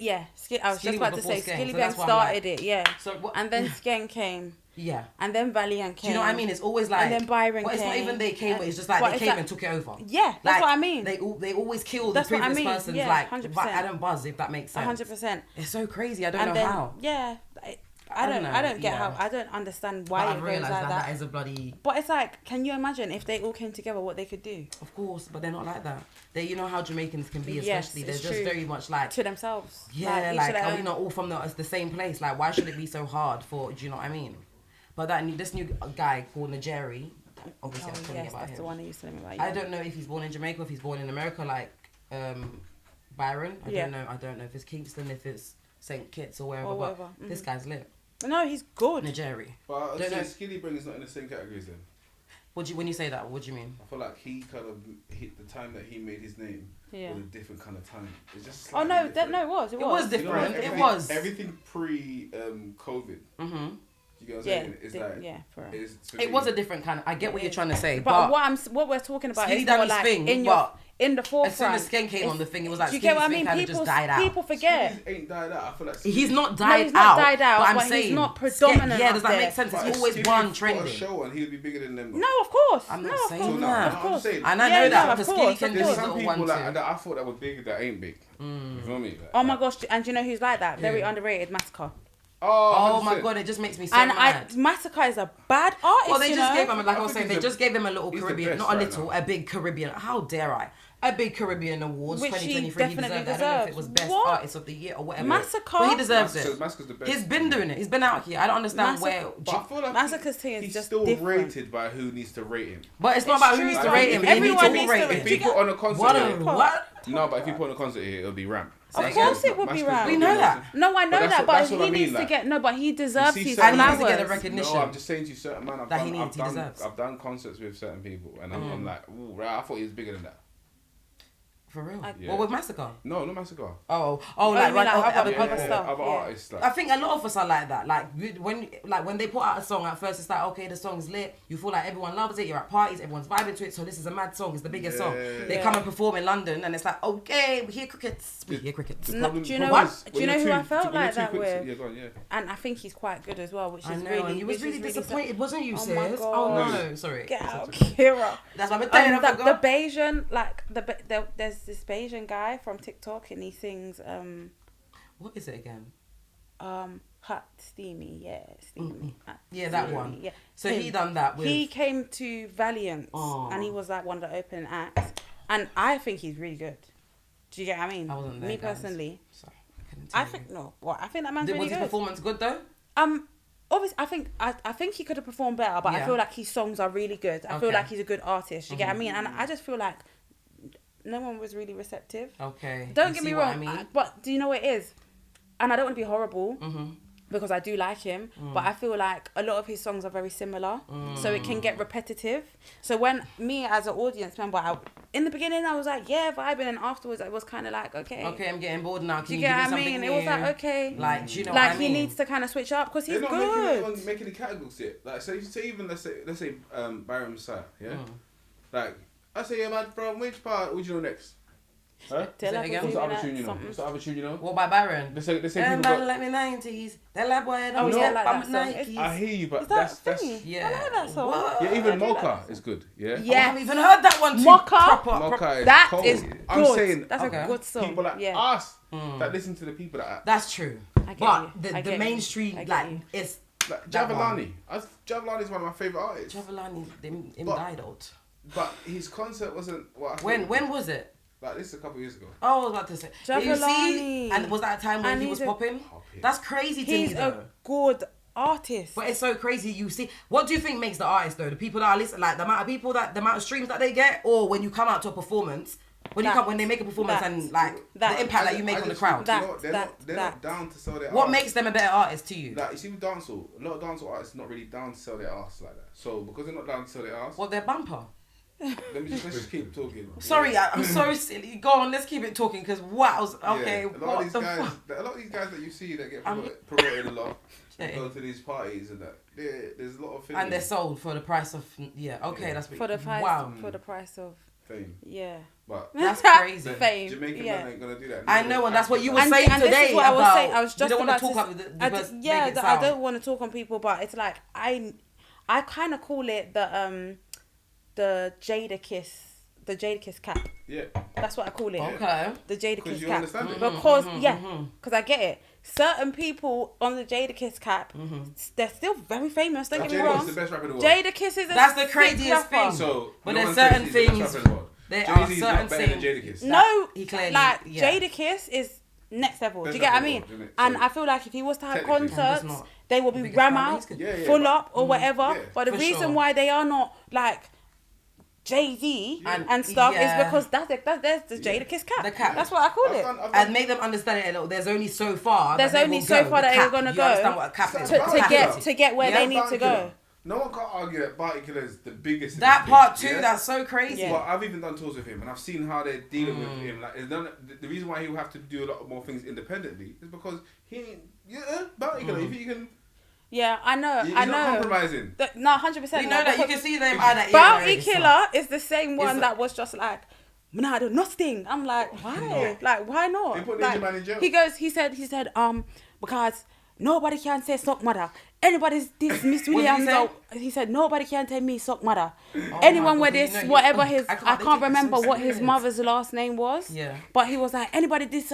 I was just about to say Skilly Bang started it. Yeah. So and then Skeng came. Yeah. And then Valiant came. Do you know what I mean? It's always like... And then Byron came. It's not even they came, but it's just like they came and took it over. Yeah, that's what I mean. They always kill the previous person's, like, 100%. I don't buzz, if that makes sense. 100%. It's so crazy. I don't know how. Yeah. I don't get how. I don't understand why it goes like that. That is a bloody... But it's like, can you imagine if they all came together, what they could do? Of course, but they're not like that. You know how Jamaicans can be, especially. They're just very much like... To themselves. Yeah, are we not all from the same place? Like, why should it be so hard for... Do you know what I mean? But this new guy called Najeri, obviously I'm telling you about him. That's the one that you telling me about. I don't know if he's born in Jamaica, if he's born in America, like Byron. I don't know if it's Kingston, if it's St. Kitts or wherever. But this guy's lit. No, he's good. Najeri. But I say Skilly Bang is not in the same categories then. When you say that, what do you mean? I feel like he kind of hit the time that he made his name. Was a different kind of time. It's just it was. It was different. You know, everything pre COVID. You get what I'm saying? It was a different kind of... I get what you're trying to say, but what we're talking about is more like in the forefront. As soon as Skeng came on the thing, it was like... Do you get what I mean? People forget. Skilly ain't died out. I feel like he's not died out. But I'm saying he's not predominant. Yeah, does that make sense? It's always one trending. A show and he'll be bigger than them. No, of course. I'm not saying that. Of course. And I know that because Skilly can do his There's little some one people too. that I thought that was big that ain't big. You feel me? Oh my gosh! And do you know who's like that? Very underrated, Massacre. Oh my god, it just makes me so mad. Massacre is a bad artist. Well, they just gave him, like I was saying, they just gave him a little Caribbean, not a little, a big Caribbean. How dare I? a big Caribbean Awards, which 2023. He deserved it. I don't know if it was Best Artist of the Year or whatever. Massacre. But he deserves it. Massacre's the best. He's been doing it. He's been out here. I don't understand where. But I feel like Massacre's thing is he's just still different. rated by who needs to rate him. But it's not about who needs to rate him. Everyone needs to rate him. If he put on a concert, What? No, but if you put on a concert here, it'll be Ramp. Of course it would be Ramp. We know that. No, I know that, but he needs to get. No, but he deserves his flowers. And he needs to get the recognition. No, I'm just saying to you, certain man, deserves. I've done concerts with certain people, and I'm like, ooh, right, I thought he was bigger than that. For real? What, with Massacre? No, not Massacre. Oh, other stuff. Other artists. Like. I think a lot of us are like that. Like when they put out a song, at first it's like, okay, the song's lit. You feel like everyone loves it. You're at parties, everyone's vibing to it. So this is a mad song. It's the biggest song. They come and perform in London, and it's like, okay, we hear crickets. We hear crickets. Do you know what? Do you know who I felt like that with? Yeah, go on, yeah. And I think he's quite good as well, which is really. really. And you was really disappointed, wasn't you, sis? Oh my God. Oh no, sorry. Get out, Kira. That's what I'm telling you. The Bayesian, like there's this Bayesian guy from TikTok, and he sings what is it again? Hot Steamy, steamy. Yeah, that one. Yeah. So he done that with. He came to Valiant, and he was like one of the opening acts, and I think he's really good. Do you get what I mean? I wasn't there. Me personally, sorry, I think I think that man's really good. Was his performance good though? Obviously, I think he could have performed better, but I feel like his songs are really good. I feel like he's a good artist. You get what I mean? And I just feel like no one was really receptive. Okay. Don't get me wrong, but do you know what it is? And I don't want to be horrible because I do like him, but I feel like a lot of his songs are very similar, so it can get repetitive. So when me as an audience member, in the beginning I was like, yeah, vibing, and afterwards I was kind of like, okay, I'm getting bored now. Do you get what I mean? It was like, okay, like, do you know like what I mean? he needs to kind of switch up because he's They're good. not making the categories yet. Like, so even let's say Byron Messiah, yeah, like. I say, yeah, man, from which part would you know next? Huh? Say it again. What's the other tune you know? What's the other tune you know? What by Byron? They say people got... let me 90s. That like boy, don't like Nikes. I hear you, but is that that's yeah. I like that song. What? Yeah, even Mocha is good. Yeah. Yeah. I haven't even heard that one. Mocha is that cold. is good. I'm saying that's a good song. People like us that listen to the people that. That's true. But the mainstream is like Javalani. Javalani is one of my favorite artists. Javalani, him died out. But his concert wasn't what. When was it? Like this a couple of years ago. Oh, I was about to say. You see, and was that a time when he was popping? That's crazy to me. He's a good artist. But it's so crazy. You see, what do you think makes the artist though? The people that are listening, like the amount of streams that they get, or when you come out to a performance. When they make a performance and like the impact that you make on the crowd. They're not down to sell their What art. makes them a better artist to you? Like you see with dancehall, a lot of dancehall artists are not really down to sell their ass like that. So because they're not down to sell their ass. Well, their bumper. Let's just keep talking. Sorry, I'm so silly. Go on, let's keep it talking because wow. Okay, a lot of these guys that you see that get promoted a lot, go to these parties and that. There's a lot of things. And they're sold for the price of that's for the price for the price of fame. Yeah. But that's crazy. Fame. Jamaican man ain't gonna do that. I know, and that's what you were saying today. This is what I was saying. I was just about to talk I don't want to talk on people, but it's like I kind of call it the Jadakiss cap. Yeah. That's what I call it. Okay. The Jadakiss cap. Understand it? Because because I get it. Certain people on the Jadakiss cap, they're still very famous. Don't get me wrong. Jadakiss is the best rapper in the world. Jadakiss is that's the craziest thing. So, but there's certain things. There are certain things. No, he clearly, Jadakiss is next level. Do you get what I mean? And I feel like if he was to have concerts, they will be ram out, full up or whatever. But the reason why they are not like Jay-Z and stuff is because there's the Jadakiss cap. The cap. That's what I call it. And make them understand it a little. There's only so far. There's only so far that they're gonna go. Understand what a cap is? To get where they need to go. No one can argue that Barty Killer is the biggest. That part too, that's so crazy. Yeah. But I've even done tours with him, and I've seen how they're dealing with him. Like, the reason why he will have to do a lot more things independently is because Barty Killer. If you can. Yeah, I know. He's not compromising. No, 100%. You know that you can see them. Bounty Killer is the same one that was just like, "Man, I do nothing." I'm like, why? Like, why not? They put Ninja Man in jail. He said, because nobody can say suck mother. anybody's this Miss Williams. He said, nobody can tell me suck mother. Anyone with this, whatever his, I can't remember what his mother's last name was. Yeah. But he was like, anybody this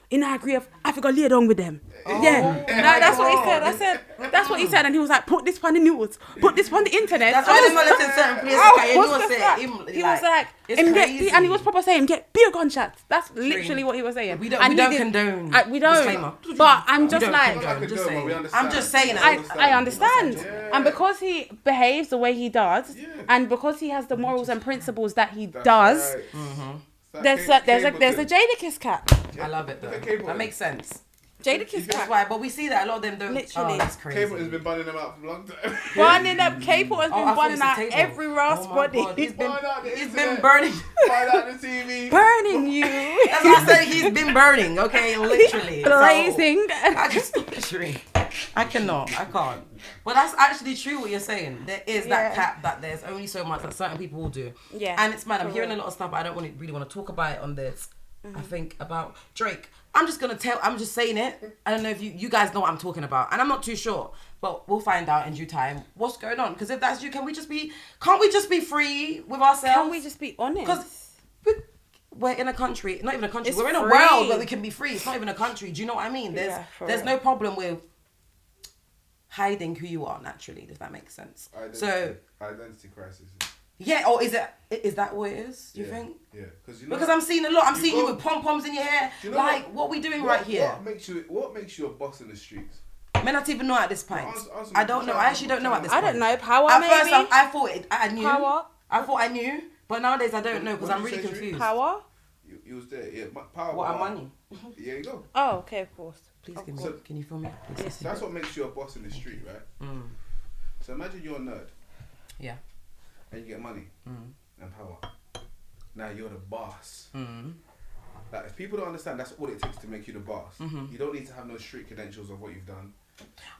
in our agree of Africa lay down with them. Yeah. That's what he said. I said, that's what he said. And he was like, put this on the news. Put this on the internet. That's why they're not letting certain places. He was like, and he was proper saying, get beer gunshots. That's literally what he was saying. We don't condone. We don't. Disclaimer. But I'm just like, I'm just saying. I understand. And because he behaves the way he does, and because he has the morals and principles that he does, there's a Jadakiss cat. I love it though. That makes sense. Jadakiss cat. That's why, but we see that a lot of them don't. Literally. Oh, that's crazy. Cable has been banning them out for a long time. Banning them. Cable has been banning out every Ross body. He's been burning. Find out the TV. Burning you. That's what I said. He's been burning. Okay, literally. Blazing. So, I just literally. I cannot. I can't. But that's actually true what you're saying. There is that cap that there's only so much that certain people will do. Yeah. And it's mad. I'm hearing a lot of stuff, but I don't really want to talk about it on this. I think about Drake. I'm just saying it. I don't know if you guys know what I'm talking about. And I'm not too sure. But we'll find out in due time what's going on. Because if that's you, can't we just be free with ourselves? Can we just be honest? Because we're in a country, not even a country, we're in a world where we can be free. It's not even a country. Do you know what I mean? There's no problem with hiding who you are naturally. Does that make sense? Identity crisis. Yeah, or is that what it is? Do you think? Yeah, because I'm seeing a lot. I'm seeing you with pom poms in your hair. You know what are we doing right here? What makes you a boss in the streets? Men not even know at this point. I don't know. I actually don't know at this point. I don't know. Power, at maybe? First, I thought I knew. Power? I thought I knew, but nowadays I don't know because I'm really confused. Power? You was there. Yeah, power. What, money? Yeah, you go. Oh, okay, of course. Please, can you film me? Please. That's what makes you a boss in the street, right? So imagine you're a nerd. Yeah. And you get money. And power. Now you're the boss. Like if people don't understand, that's all it takes to make you the boss. You don't need to have no street credentials of what you've done.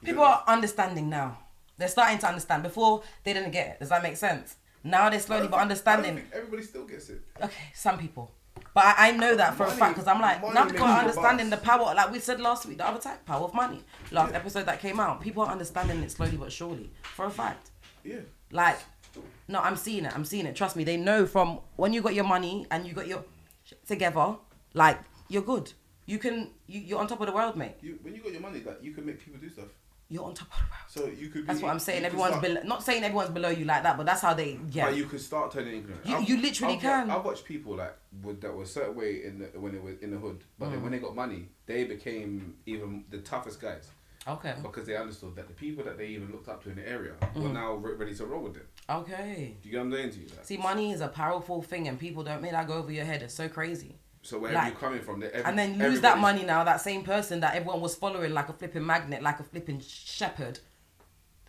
People are understanding now. They're starting to understand. Before they didn't get it. Does that make sense? Now they're slowly but understanding. I don't think everybody still gets it. Okay, some people. But I know that for a fact because I'm like, now people are understanding the power. Like we said last week, the other time, power of money. Last episode that came out, people are understanding it slowly but surely. For a fact. Yeah. Like. No, I'm seeing it. Trust me. They know from when you got your money and you got your shit together, like, you're good. You're on top of the world, mate. When you got your money, like, you can make people do stuff. You're on top of the world. So you could be... That's what I'm saying. Not saying everyone's below you like that, but that's how they... Yeah. But you can start turning ignorant. You literally can. I've watched people, like, that were a certain way when they were in the hood, but then when they got money, they became even the toughest guys. Okay. Because they understood that the people that they even looked up to in the area were now ready to roll with them. Okay. Do you get what I'm saying to you? Like, see, money is a powerful thing and people don't make that go over your head. It's so crazy. So wherever you're coming from... and then lose that money now, that same person that everyone was following like a flipping magnet, like a flipping shepherd.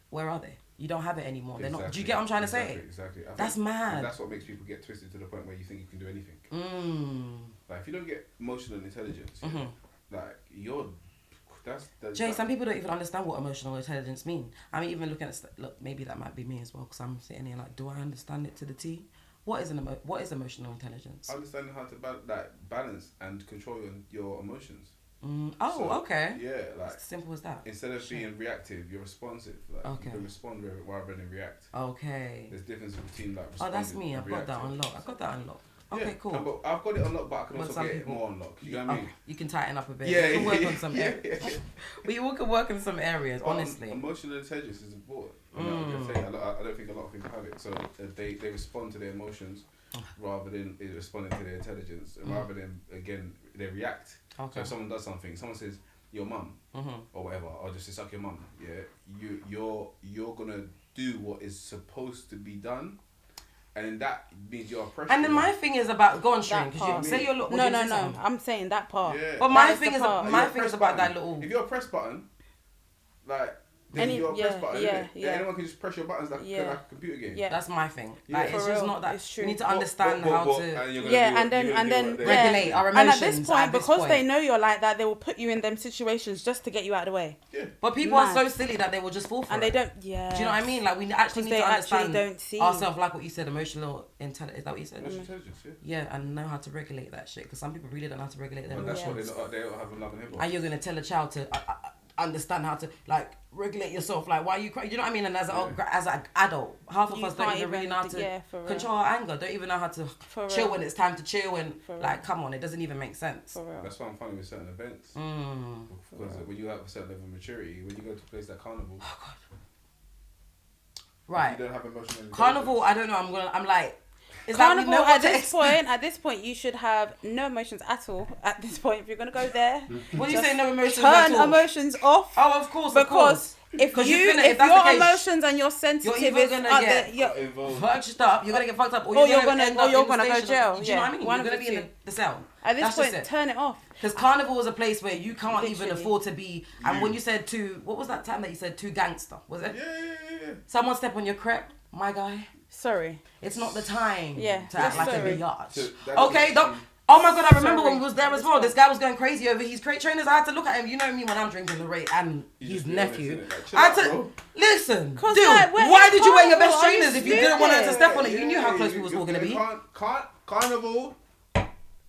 Where are they? You don't have it anymore. They're not. Do you get what I'm trying to say? Exactly. That's mad. That's what makes people get twisted to the point where you think you can do anything. Like if you don't get emotional intelligence, like you're... Jay, some people don't even understand what emotional intelligence mean. I'm even looking at maybe that might be me as well because I'm sitting here like, do I understand it to the T? What is emotional intelligence? Understanding how to balance and control your emotions. Okay. Yeah, like simple as that. Instead of being reactive, you're responsive. Like you can respond rather than react. Okay. There's difference between like responding. Oh, that's me. I've got that unlocked. Okay, cool. I've got it unlocked, but I can also get it more unlocked. You know what I mean? You can tighten up a bit. Yeah, you can work on some areas. We all can work in some areas, honestly. Emotional intelligence is important. I don't think a lot of people have it. So they respond to their emotions rather than responding to their intelligence. Rather than, again, they react. Okay. So if someone does something, someone says, your mum, or whatever, or just say, suck your mum, you're going to do what is supposed to be done. And then that means you're oppressed. And then my thing is about go on, Shane. Say your little. No. I'm saying that part. Yeah. But my thing is about that little. If you're a press button, like. Your press button, anyone can just press your buttons like a computer game. Yeah, that's my thing. Like it's just not that. It's true. You need to understand how to. And then regulate our emotions. And at this point, because they know you're like that, they will put you in them situations just to get you out of the way. Yeah. But people are so silly that they will just fall for it. And they don't. Yeah. Do you know what I mean? Like we actually need to understand don't see ourselves, like what you said, emotional intelligence. Is that what you said? Emotional intelligence. Yeah, and know how to regulate that shit because some people really don't know how to regulate their emotions. That's why they don't have a love and hip. And you're gonna tell a child to. understand how to like regulate yourself. Like, why are you crying? You know what I mean? And as an adult, half of us don't even really know how to control our anger. Don't even know how to chill when it's time to chill. And like, come on, it doesn't even make sense. That's why I'm funny with certain events. Because when you have a certain level of maturity, when you go to a place like Carnival, oh God. Right. You don't have emotional Carnival, I don't know. I'm like, is Carnival that at this point you should have no emotions at all. At this point, if you're gonna go there, what do you say? No emotions at all? Turn emotions off. Oh, of course. Because if your emotions and your sensitive is fucked up, you're gonna get fucked up, or you're gonna go jail. Do you know what I mean? You're gonna be in the cell. At this point, turn it off. Because Carnival is a place where you can't even afford to be. And when you said what was that time that you said too gangster? Was it? Yeah. Someone step on your crep, my guy. Sorry. It's not the time to act like a biatch. Okay, oh my God, I remember when we was there as well. This guy was going crazy over his crate trainers. I had to look at him. You know me when I'm drinking the rate and his nephew. I had to listen, dude. Why did you wear your best trainers if you didn't want her to step on it? You knew how close we was all gonna be. Carnival.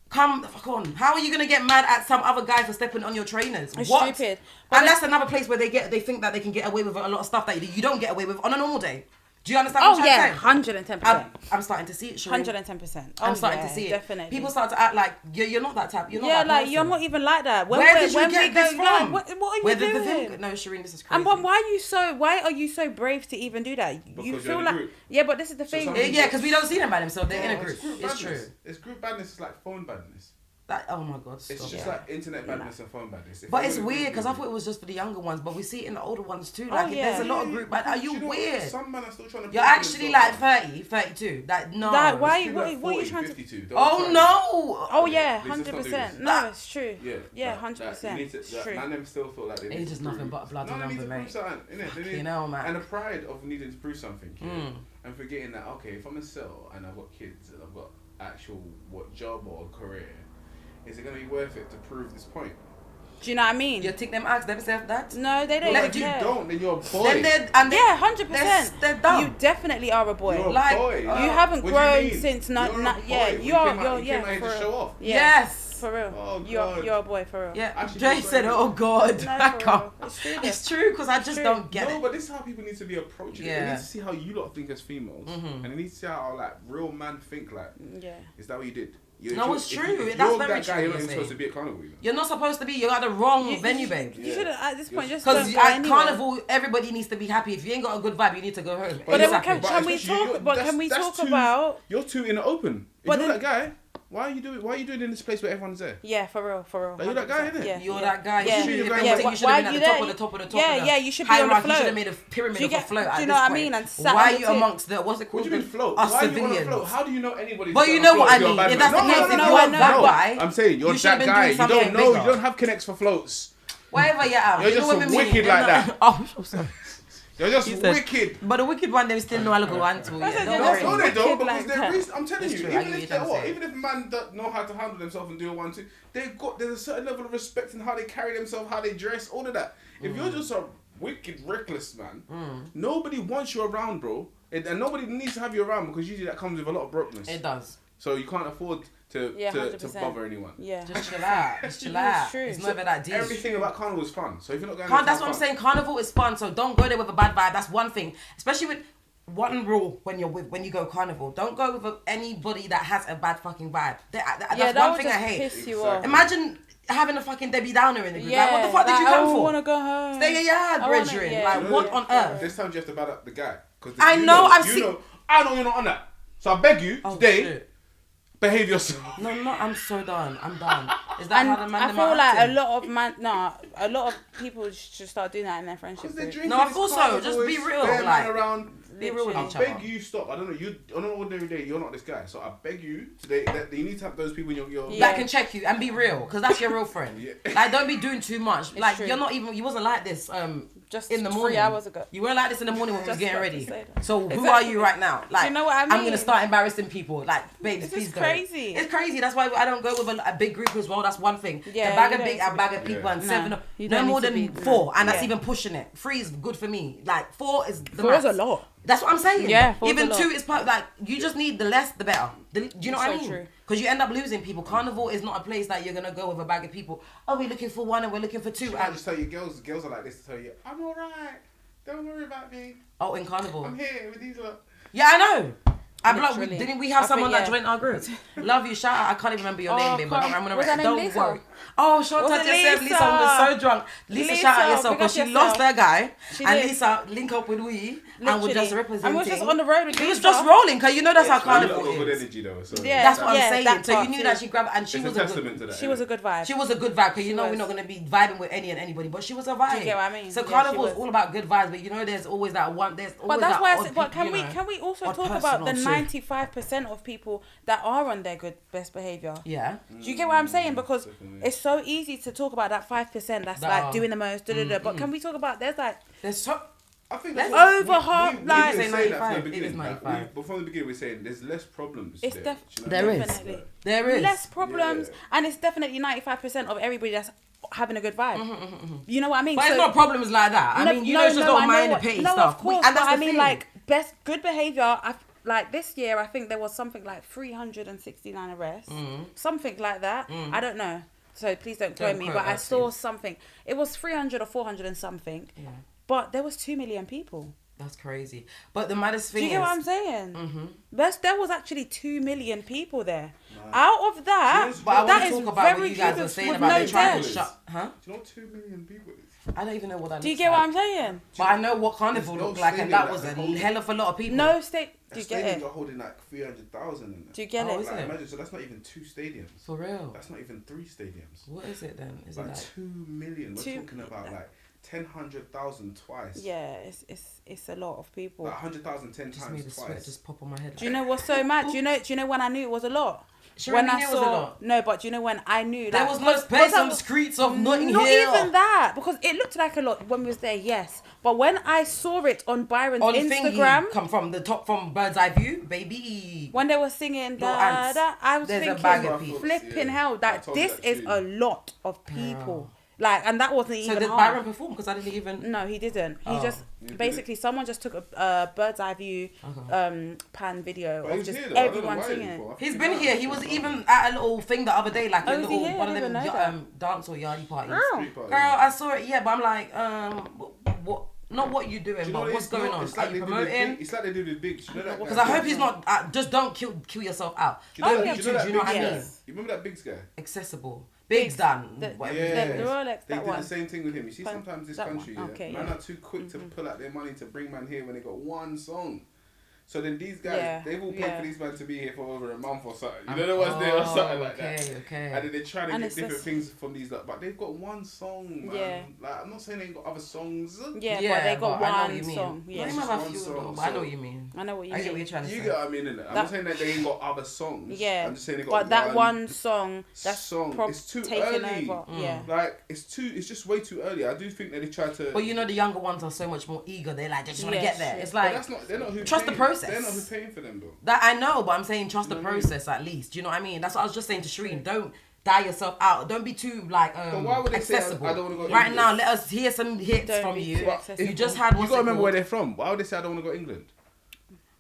Come the fuck on. How are you gonna get mad at some other guy for stepping on your trainers? It's what? Stupid. And that's another place where they think that they can get away with a lot of stuff that you don't get away with on a normal day. Do you understand what I'm trying to say? 110%. I'm starting to see it, Shireen. 110%. I'm starting to see it. Definitely. People start to act like you're not that type. You're not that person. You're not even like that. Where did you get this from? What are you doing? No, Shireen, this is crazy. And why are you so brave to even do that? You feel like but this is the thing. Yeah, because we don't see them by themselves. They're in a group. It's true. It's group badness. It's like phone badness. Oh my God, stop. It's just like internet badness and phone badness. But it's weird because I thought it was just for the younger ones, but we see it in the older ones too. Like there's a lot of group bad. Are you weird? Some men are still trying to. You're actually like 30, 32. Like no. Like why? What are you trying 52, to? Oh no. Oh yeah, 100%. No, it's true. Yeah, 100%. It's true. Man, them still feel like they need just nothing but a bloody number, mate. You know, man. And the pride of needing to prove something, and forgetting that if I'm a cell and I've got kids and I've got actual job or career. Is it going to be worth it to prove this point? Do you know what I mean? You think them ask themselves that? No, they don't. If you don't, then you're a boy. Then 100%. They're dumb. You definitely are a boy. You're a boy. You haven't grown since you're for real. Show off. Yes. For real. Oh, God. You're a boy, for real. Yeah. Jay said, oh God. No, it's true because I just don't get it. No, but this is how people need to be approaching it. They need to see how you lot think as females. And they need to see how like real men think like. Yeah. Is that what you did? No, it's true. That's very that guy, true. you're not even supposed to be at Carnival. You're not supposed to be. You're at the wrong venue, babe. You should at this point just because at Carnival, everybody needs to be happy. If you ain't got a good vibe, you need to go home. But then can we talk about? You're two in the open. If you're that guy. Why are you doing in this place where everyone's there? Yeah, for real. Like, you're that guy, innit? Yeah. You're that guy. Yeah. You should have been at the top of the top. Yeah, you should be on the float. You should have made a pyramid of a float. Do you know what I mean? And why are you amongst the what's it called? What do you mean float? Us why civilians. Are you on a float? How do you know anybody? But you know what I mean. If that's the case, if you're that guy, I'm saying you're that guy. You don't know. You don't have connects for floats. Whatever you're out. You're just wicked like that. Oh, I'm sorry. You're just wicked. But the wicked one, they still know how to go on to. No, they don't. Because I'm telling you, even if man don't know how to handle themselves and do a 1-2, there's a certain level of respect in how they carry themselves, how they dress, all of that. If you're just a wicked, reckless man, nobody wants you around, bro. And nobody needs to have you around because usually that comes with a lot of brokenness. It does. So you can't afford to bother anyone. Yeah. Just chill out. Just chill out. True. It's never that deep. Everything about Carnival is fun. So if you're not going that's what I'm saying. Carnival is fun. So don't go there with a bad vibe. That's one thing. Especially with one rule when you go Carnival. Don't go with anybody that has a bad fucking vibe. That's one thing I hate. Piss you off. Imagine having a fucking Debbie Downer in the group. Like, what the fuck did you come for? I want to go home. Stay in your yard, brethren. Like, what on earth? This time you have to bad up the guy. I know you're not on that. So I beg you today. Behave yourself. No, I'm so done. I'm done. Is that how the man? I feel like a lot of people should start doing that in their friendship group. No, I feel so. Just be real. Like, be real with each other. I beg you, stop. I don't know. You on an ordinary day, you're not this guy. So I beg you today that you need to have those people in your that can check you and be real, because that's your real friend. Like, don't be doing too much. It's like true. You're not even. You wasn't like this. Just in the morning. 3 hours ago. You weren't like this in the morning when we was getting ready. So who are you right now? Like, you know what I mean? I'm gonna start embarrassing people. Like, babes, please don't. Crazy. It's crazy. That's why I don't go with a big group as well. That's one thing. Yeah, a bag of people and 7. No more than 4, and that's even pushing it. 3 is good for me. Like 4 is the 4 is a lot. That's what I'm saying. Yeah, even 2 is like you just need the less, the better. Do you know what I mean? Because you end up losing people. Carnival is not a place that you're gonna go with a bag of people. Oh, we're looking for 1 and we're looking for 2. I just tell you, girls are like this to tell you, I'm alright. Don't worry about me. Oh, in Carnival. I'm here with these lot. Yeah, I know. Didn't we have someone that joined our group? Love you, shout out. I can't even remember your name, babe, but I'm gonna don't worry. Oh, shout out to yourself, Lisa. Was so drunk. Lisa, shout out yourself because she lost her guy, and Lisa link up with we and we're just representing. And we're just on the road with Lisa. It was just rolling because you know that's how Carnival is. Good energy though. So that's what I'm saying. So you knew that she grabbed and she was a testament to that. She was a good vibe. She was a good vibe because you know we're not gonna be vibing with any and anybody, but she was a vibe. Do you get what I mean? So Carnival is all about good vibes, but you know there's always that one. There's always that. But that's why I said. But can we also talk about the 95% of people that are on their best behavior? Yeah. Do you get what I'm saying? Because it's so easy to talk about that 5% that's like doing the most. But can we talk about there's so. I think that's over half. Like say 95. It is 95. But from the beginning, we're saying there's less problems. It's definitely there is less problems, and it's definitely 95% of everybody that's having a good vibe. You know what I mean? But it's not problems like that. I mean, it's just not mind the petty stuff. Of course, but I mean, like good behavior. Like this year, I think there was something like 369 arrests, something like that. I don't know. So please don't quote me, but I saw something. It was 300 or 400 and something. Yeah. But there was 2 million people. That's crazy. But the maddest thing is... Do you get what I'm saying? There was actually 2 million people there. Out of that, that is very you guys were saying about the trying to shut... Huh? Do you know 2 million people is? I don't even know what that Do you get what I'm saying? But I know what Carnival looked like, and that was a hell of a lot of people. No state... Do you get it? Stadiums are holding like 300,000 in there. Do you get it? Like, imagine, so that's not even 2 stadiums. For real? That's not even 3 stadiums. What is it then? Is like it like 2 million? We're talking about like 100,000 twice. Yeah, it's a lot of people. Like 100,000 10 just times made the twice. Sweat just pop on my head. Do you know what's so mad? Do you know when I knew it was a lot? When I saw, it was a lot. No, but do you know when I knew there was no space on the streets of Notting Hill. Not even that, because it looked like a lot when we was there. Yes, but when I saw it on Byron's Instagram, come from the top from Bird's Eye View, baby. When they were singing, I was thinking, flipping hell, that this is a lot of people. Like, and that wasn't even. So did Byron perform? Because I didn't even. No, he didn't. He just basically someone just took a bird's eye view pan video of just everyone singing. He's been here. He was even at a little thing the other day, like a little one of them dance or yardie parties. Girl, I saw it. Yeah, but I'm like, what? Not what you doing, but what's going on? Are you promoting? It's like they do with Biggs. You know that? Because I hope he's not. Just don't kill yourself out. Do you know what I mean? You remember that Biggs guy? Accessible. Biggs done. The Rolex, they did the same thing with him. You see, sometimes this country, man are too quick to pull out their money to bring man here when they got one song. So then these guys, they've all paid for these men to be here for over a month or something. You know the ones there or something like that. Okay. And then they're trying to get different things from these, but they've got one song, man. Yeah. Like, I'm not saying they ain't got other songs. Yeah, but they got one song. Yeah, I know what you mean. I know what you mean. I get what you're trying to say. You get what I mean, innit? I'm not saying that they ain't got other songs. Yeah. I'm just saying they got but that one song, that's it's too early. Over. Yeah. Like, it's just way too early. I do think that they try to... But you know the younger ones are so much more eager. They just want to get there. It's like... They're not who trust the process. They're not who's paying for them, though. That I know, but I'm saying trust the process at least. Do you know what I mean? That's what I was just saying to Shreen. Don't die yourself out. Don't be too why would they accessible. Say I don't want to go right England? Now, let us hear some hits from you. You just had. You got to remember where they're from. Why would they say I don't want to go England?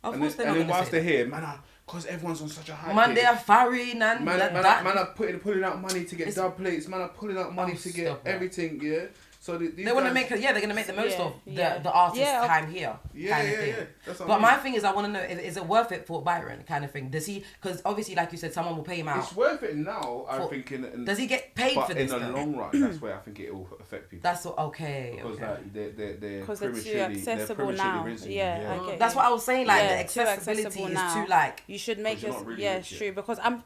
Of course they're not. And then whilst they're here, man, because everyone's on such a high. Man, they are foreign and man are pulling out money to get dub plates. Man are pulling out money to get everything. Yeah. So they want to make they're gonna make the most of the artist's time here. Yeah. But my thing is, I want to know, is it worth it for Byron kind of thing? Does he? Because obviously, like you said, someone will pay him out. It's worth it now. I think. Does he get paid for this? In the long run, that's where I think it will affect people. That's okay. Because they're too accessible now. Yeah, I get that's what I was saying. Like the accessibility is too like. You should make it. Yeah, it's true. Because I'm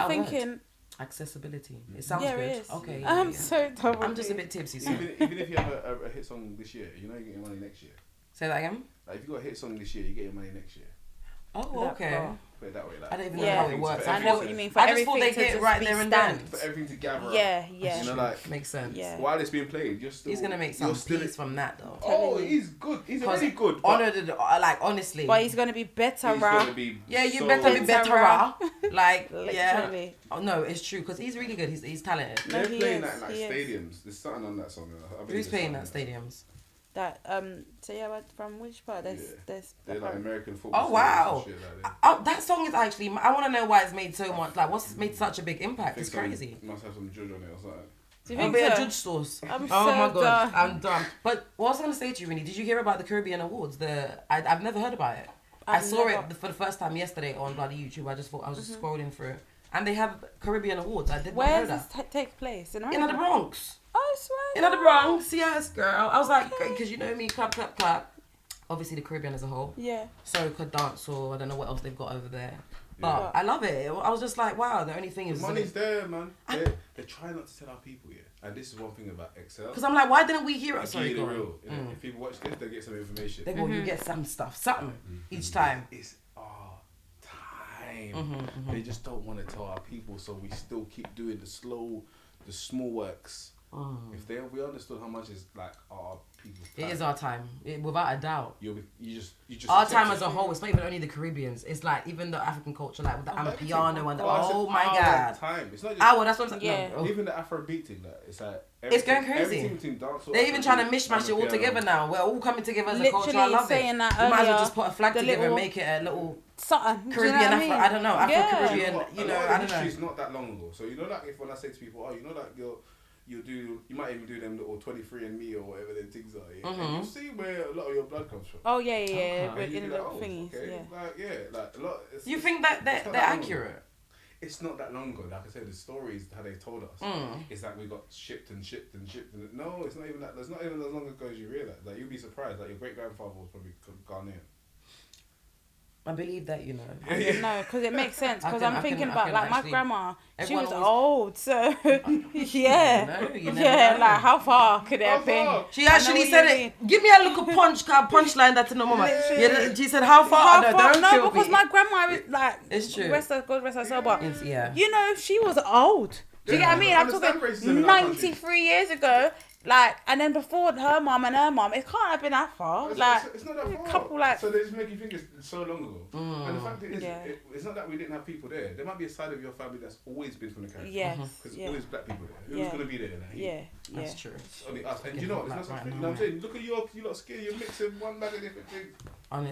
thinking. Accessibility. It sounds good. It is. Okay. I'm so dumb. I'm just a bit tipsy. So. Even if you have a hit song this year, you know you get your money next year. Say that again? Like if you got a hit song this year, you get your money next year. Oh, okay. Put it that way. Like, I don't even know how it works. I know what you mean. I just thought they get it right there and then. For everything to gather up. Yeah. You know, like makes sense. Yeah. While it's being played, you're still. He's gonna make some peace from that though. Oh, he's good. He's really good. Like honestly. But he's gonna be better. He's gonna be. Yeah, you better be better. Like yeah. Oh no, it's true because he's really good. He's talented. They're playing that in like stadiums. There's something on that song. Who's playing that stadiums? That so yeah, but from which part? There's they're like American football. Oh wow! Shit like that. That song is actually. I want to know why it's made so much. Like, what's made such a big impact? It's crazy. Must have some judge on it or something. Do you think a bit of so? judge sauce. I'm oh so my god, done. I'm done. But what I was gonna say to you, Rini, did you hear about the Caribbean Awards? I've never heard about it. I saw it for the first time yesterday on bloody YouTube. I just thought I was just scrolling through, and they have Caribbean Awards. I did not know that. Where does this take place? In the Bronx. I swear. In the Bronx, yes, girl. I was like, because you know me, clap, clap, clap. Obviously, the Caribbean as a whole. Yeah. Soca, dancehall, I don't know what else they've got over there. But I love it. I was just like, wow, the only thing is... The money's there, man. They try not to tell our people, yeah. And this is one thing about Excel. Because I'm like, why didn't we hear it? Sorry, real. If people watch this, they get some information. They go, you get some stuff, something, each time. It's our time. They just don't want to tell our people, so we still keep doing the small works. If we understood how much is like our people's time. It is our time, without a doubt. You just our time as a whole. It's not even only the Caribbeans. It's like even the African culture, like with the Amapiano and the my god. Time. It's not just that's what I'm saying. Yeah. No. Even the Afrobeat thing, like, it's like it's going crazy. They're even trying to mishmash it all together now. We're all coming together as a culture. I love it. That we might as well just put a flag together and make it a little something Caribbean Afro. I don't know, Afro Caribbean. You know, I don't know. It's not that long ago. So you know, like if when I say to people, oh, you know, like you might even do them little 23andMe or whatever their things are, yeah? And you see where a lot of your blood comes from. Oh yeah. But in little thingies, okay. Like a lot. You think that they're accurate? It's not that long ago. Like I said, the stories how they told us. It's like we got shipped. And no, it's not even that. It's not even as long ago as you realize. Like you'd be surprised. Like your great grandfather was probably Ghanaian. I believe that, you know. No, because it makes sense. Because I'm thinking about like my grandma. She was old, so yeah, like how far could it have been? She actually said it. Give me a little punchline that's in the moment. Yeah, she said how far? No, because my grandma is like. It's true. God rest her soul, but yeah. You know, she was old. Do you get what I mean? I'm talking 93 years ago. Like, and then before her mum and her mum, it can't have been that far. It's not that far. Couple, like, so they just make you think it's so long ago. And the fact is, it's not that we didn't have people there. There might be a side of your family that's always been from the Caribbean. Yes. Because there's always black people there. Who's going to be there? Like, that's true. It's only us. And you know what? There's no such thing. You know what I'm saying? Look at you lot skin. You're mixing one bag of different things.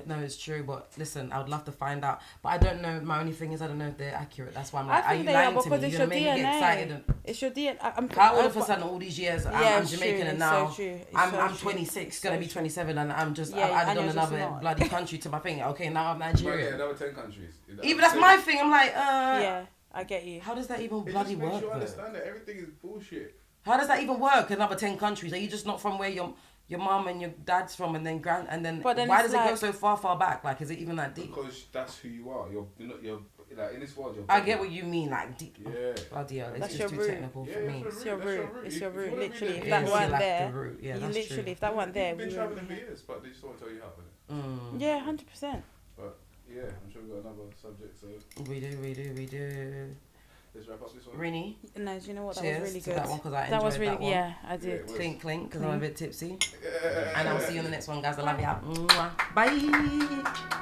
No, it's true, but listen, I would love to find out. But I don't know. My only thing is I don't know if they're accurate. That's why I'm like, are you lying to me? You're gonna make me get excited. It's your DNA. How all of a sudden, all these years, I'm Jamaican and now so I'm 26, gonna be 27, and I'm just I've added on another bloody country to my thing. Okay, now I'm Nigerian. Another 10 countries. Even that's my thing. I'm like, yeah, I get you. How does that even bloody work? It just makes you understand that everything is bullshit. How does that even work? Another 10 countries? Are you just not from where your mum and your dad's from, and then why does it go so far back? Like, is it even that deep? Because that's who you are. You're like in this world. I get what you mean, like deep. Yeah. Bloody hell, it's just too technical for me. It's your root. It's your root. Literally, if that weren't there, if that weren't there, we've been traveling for years, but they just won't tell you how. Yeah, 100%. But yeah, I'm sure we got another subject. So we do. Let's wrap up this one. Rini? No, do you know what? That Cheers was really to good. that one because I enjoyed that was really that one. Yeah, I did. Clink, because I'm a bit tipsy. And I'll see you on the next one, guys. I love you. Bye.